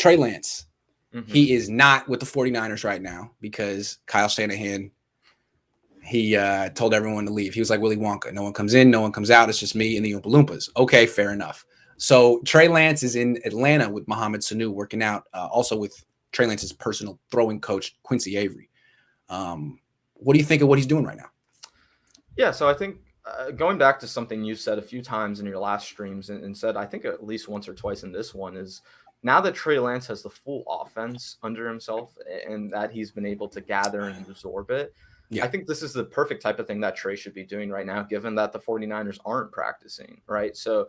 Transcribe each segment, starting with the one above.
Trey Lance. Mm-hmm. He is not with the 49ers right now because Kyle Shanahan, he told everyone to leave. He was like Willy Wonka. No one comes in, no one comes out. It's just me and the Oompa Loompas. Okay, fair enough. So Trey Lance is in Atlanta with Mohamed Sanu working out, also with Trey Lance's personal throwing coach, Quincy Avery. What do you think of what he's doing right now? Yeah, so I think going back to something you said a few times in your last streams and said, I think at least once or twice in this one, is now that Trey Lance has the full offense under himself and that he's been able to gather and absorb it, Yeah. I think this is the perfect type of thing that Trey should be doing right now, given that the 49ers aren't practicing, right? So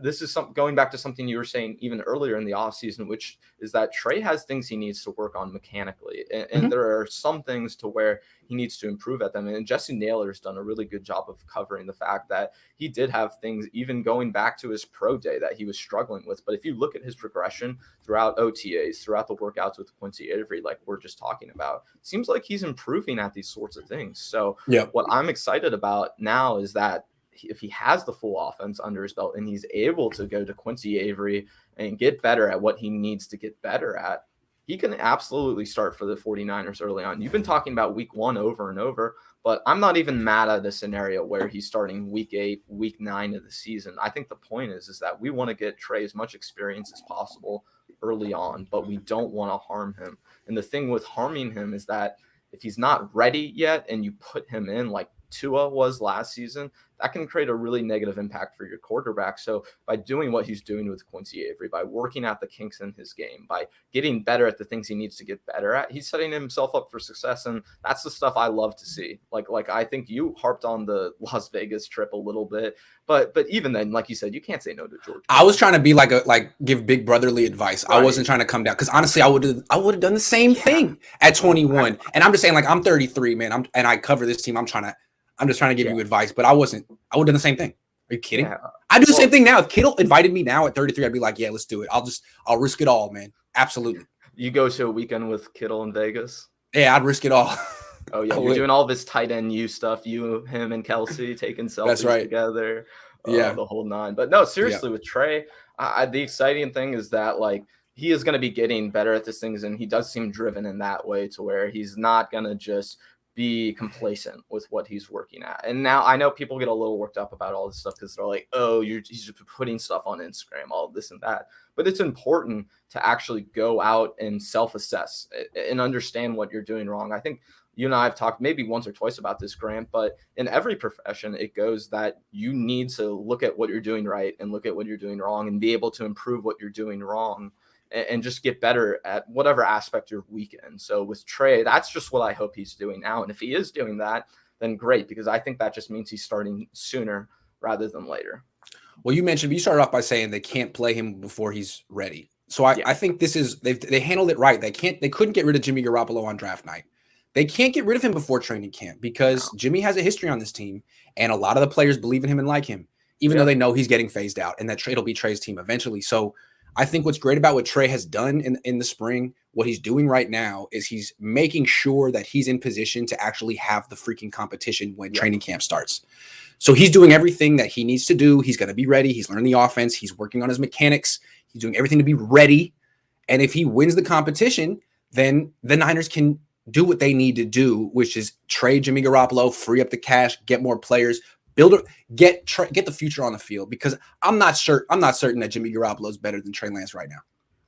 this is going back to something you were saying even earlier in the offseason, which is that Trey has things he needs to work on mechanically. And there are some things to where he needs to improve at them. And Jesse Naylor's done a really good job of covering the fact that he did have things even going back to his pro day that he was struggling with. But if you look at his progression throughout OTAs, throughout the workouts with Quincy Avery, like we're just talking about, it seems like he's improving at these sorts of things. So what I'm excited about now is that if he has the full offense under his belt and he's able to go to Quincy Avery and get better at what he needs to get better at, he can absolutely start for the 49ers early on. You've been talking about week 1 over and over, but I'm not even mad at the scenario where he's starting week 8, week 9 of the season. I think the point is that we want to get Trey as much experience as possible early on, but we don't want to harm him. And the thing with harming him is that if he's not ready yet and you put him in like Tua was last season, that can create a really negative impact for your quarterback. So by doing what he's doing with Quincy Avery, by working out the kinks in his game, by getting better at the things he needs to get better at, he's setting himself up for success. And that's the stuff I love to see. Like I think you harped on the Las Vegas trip a little bit, but even then, like you said, you can't say no to George. I was trying to be like give big brotherly advice. Right. I wasn't trying to come down because honestly, I would have done the same thing at 21. And I'm just saying, like, I'm 33, man. And I cover this team. I'm just trying to give you advice, but I would have done the same thing. Are you kidding? Yeah. I do the same thing now. If Kittle invited me now at 33, I'd be like, yeah, let's do it. I'll risk it all, man. Absolutely. You go to a weekend with Kittle in Vegas? Yeah, I'd risk it all. Oh yeah, you're doing all this tight end U stuff. You, him, and Kelsey taking selfies together. The whole 9. But no, seriously, with Trey, the exciting thing is that like he is going to be getting better at these things, and he does seem driven in that way to where he's not going to just be complacent with what he's working at. And now I know people get a little worked up about all this stuff because they're like, oh, he's just putting stuff on Instagram, all this and that. But it's important to actually go out and self-assess and understand what you're doing wrong. I think you and I have talked maybe once or twice about this, Grant, but in every profession, it goes that you need to look at what you're doing right and look at what you're doing wrong and be able to improve what you're doing wrong and just get better at whatever aspect you're weak in. So with Trey, that's just what I hope he's doing now. And if he is doing that, then great, because I think that just means he's starting sooner rather than later. Well, you started off by saying they can't play him before he's ready. So I think this is, they handled it right. They couldn't get rid of Jimmy Garoppolo on draft night. They can't get rid of him before training camp because Jimmy has a history on this team and a lot of the players believe in him and like him, even though they know he's getting phased out and that it'll be Trey's team eventually. So I think what's great about what Trey has done in the spring, what he's doing right now is he's making sure that he's in position to actually have the freaking competition when training camp starts. So he's doing everything that he needs to do. He's going to be ready. He's learning the offense. He's working on his mechanics. He's doing everything to be ready. And if he wins the competition, then the Niners can do what they need to do, which is trade Jimmy Garoppolo, free up the cash, get more players, get the future on the field, because I'm not certain that Jimmy Garoppolo is better than Trey Lance right now.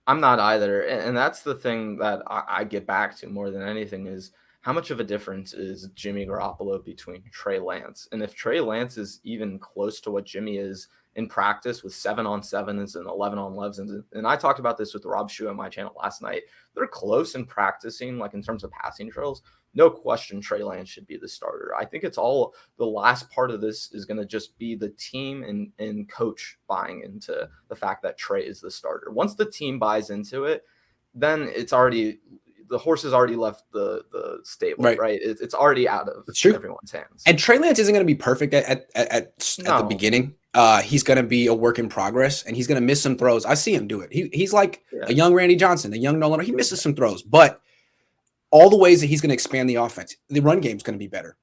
I'm not either. And that's the thing that I get back to more than anything is how much of a difference is Jimmy Garoppolo between Trey Lance? And if Trey Lance is even close to what Jimmy is in practice with 7-on-7s and 11-on-11s, and I talked about this with Rob Shue on my channel last night, they're close in practicing, like in terms of passing drills. No question Trey Lance should be the starter. I think it's all the last part of this is going to just be the team and coach buying into the fact that Trey is the starter. Once the team buys into it, then it's already the horse has already left the stable, right? It's already out of everyone's hands. And Trey Lance isn't going to be perfect at the beginning. He's going to be a work in progress, and he's going to miss some throws. I see him do it. He's like a young Randy Johnson, a young Nolan. He misses some throws, but all the ways that he's going to expand the offense, the run game is going to be better.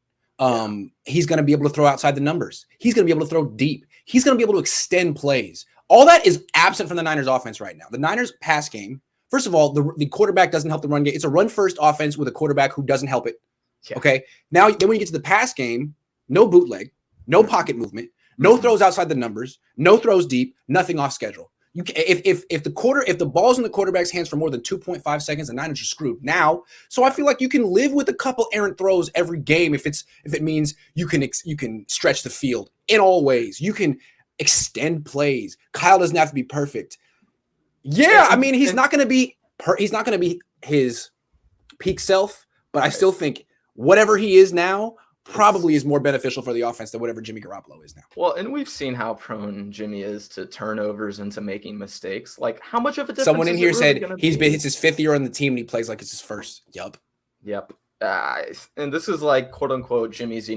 He's going to be able to throw outside the numbers. He's going to be able to throw deep. He's going to be able to extend plays. All that is absent from the Niners offense right now. The Niners pass game, First of all, the quarterback doesn't help the run game. It's a run-first offense with a quarterback who doesn't help it. Yeah. Okay. Now, then when you get to the pass game, no bootleg, no pocket movement, no throws outside the numbers, no throws deep, nothing off schedule. You can, if the ball's in the quarterback's hands for more than 2.5 seconds, the Niners are screwed now. So I feel like you can live with a couple errant throws every game if it means you can stretch the field in all ways. You can extend plays. Kyle doesn't have to be perfect. Yeah, I mean he's not going to be his peak self, but I still think whatever he is now probably is more beneficial for the offense than whatever Jimmy Garoppolo is now. Well, and we've seen how prone Jimmy is to turnovers and to making mistakes. Like, how much of a difference? Someone in here really said it's his 5th year on the team and he plays like it's his first. Yep. And this is like quote unquote Jimmy's,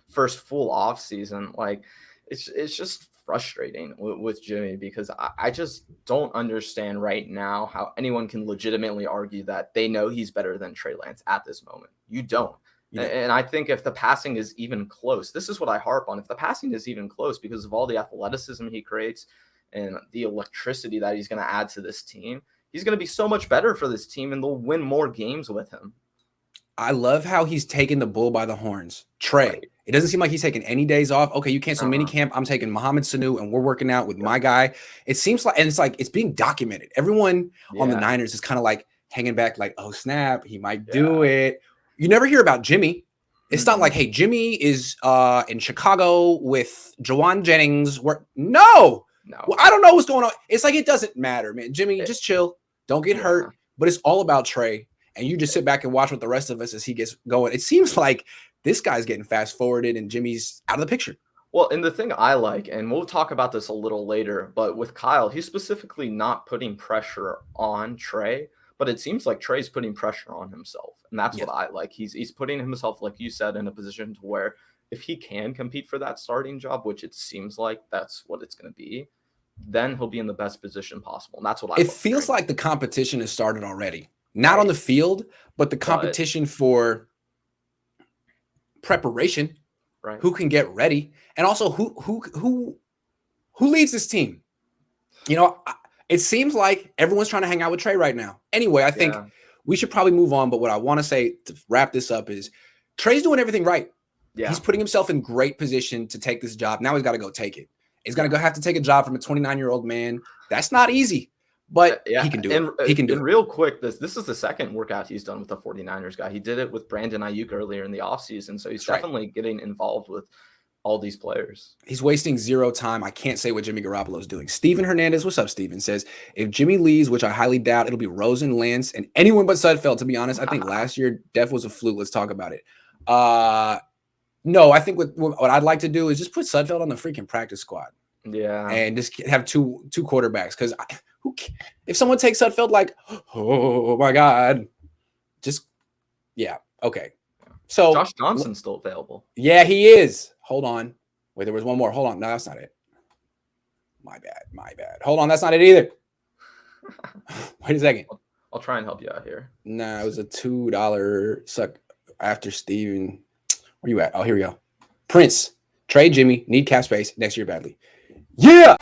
first full off season. Like, it's just frustrating with Jimmy because I just don't understand right now how anyone can legitimately argue that they know he's better than Trey Lance at this moment. You don't. And I think if the passing is even close, this is what I harp on. If the passing is even close because of all the athleticism he creates and the electricity that he's going to add to this team, he's going to be so much better for this team and they'll win more games with him. I love how he's taking the bull by the horns. Trey, it doesn't seem like he's taking any days off. Okay, you cancel minicamp. I'm taking Mohamed Sanu and we're working out with my guy. It seems like, and it's being documented. Everyone on the Niners is kind of like hanging back like, oh, snap, he might do it. You never hear about Jimmy. It's not like, hey, Jimmy is in Chicago with Jawan Jennings. No. Well, I don't know what's going on. It's like it doesn't matter, man. Jimmy, just chill. Don't get hurt. But it's all about Trey. And you just sit back and watch with the rest of us as he gets going. It seems like this guy's getting fast forwarded and Jimmy's out of the picture. Well, and the thing I like, and we'll talk about this a little later, but with Kyle, he's specifically not putting pressure on Trey. But it seems like Trey's putting pressure on himself. And that's what I like. He's putting himself, like you said, in a position to where if he can compete for that starting job, which it seems like that's what it's going to be, then he'll be in the best position possible. And that's what I It feels like the competition has started already. Not on the field, but the competition for preparation. Right. Who can get ready? And also who leads this team? It seems like everyone's trying to hang out with Trey right now. Anyway, I think we should probably move on. But what I want to say to wrap this up is Trey's doing everything right. Yeah. He's putting himself in great position to take this job. Now he's got to go take it. He's going to have to take a job from a 29-year-old man. That's not easy, but he can do it. He can do it. Real quick, this is the second workout he's done with the 49ers guy. He did it with Brandon Ayuk earlier in the offseason. So he's definitely getting involved with all these players. He's wasting zero time. I can't say what Jimmy Garoppolo is doing. Steven Hernandez, what's up, Steven, says, if Jimmy leaves, which I highly doubt, it'll be Rosen, Lance, and anyone but Sudfeld. To be honest, I think last year Def was a fluke. Let's talk about it. No, I think what I'd like to do is just put Sudfeld on the freaking practice squad. Yeah. And just have two quarterbacks. Because if someone takes Sudfeld, like, oh my God, okay. So Josh Johnson's still available. Yeah, he is. Hold on. Wait, there was one more. Hold on. No, that's not it. My bad. Hold on. That's not it either. Wait a second. I'll try and help you out here. Nah, it was a $2 suck after Steven. Where you at? Oh, here we go. Prince. Trade Jimmy. Need cap space. Next year badly. Yeah.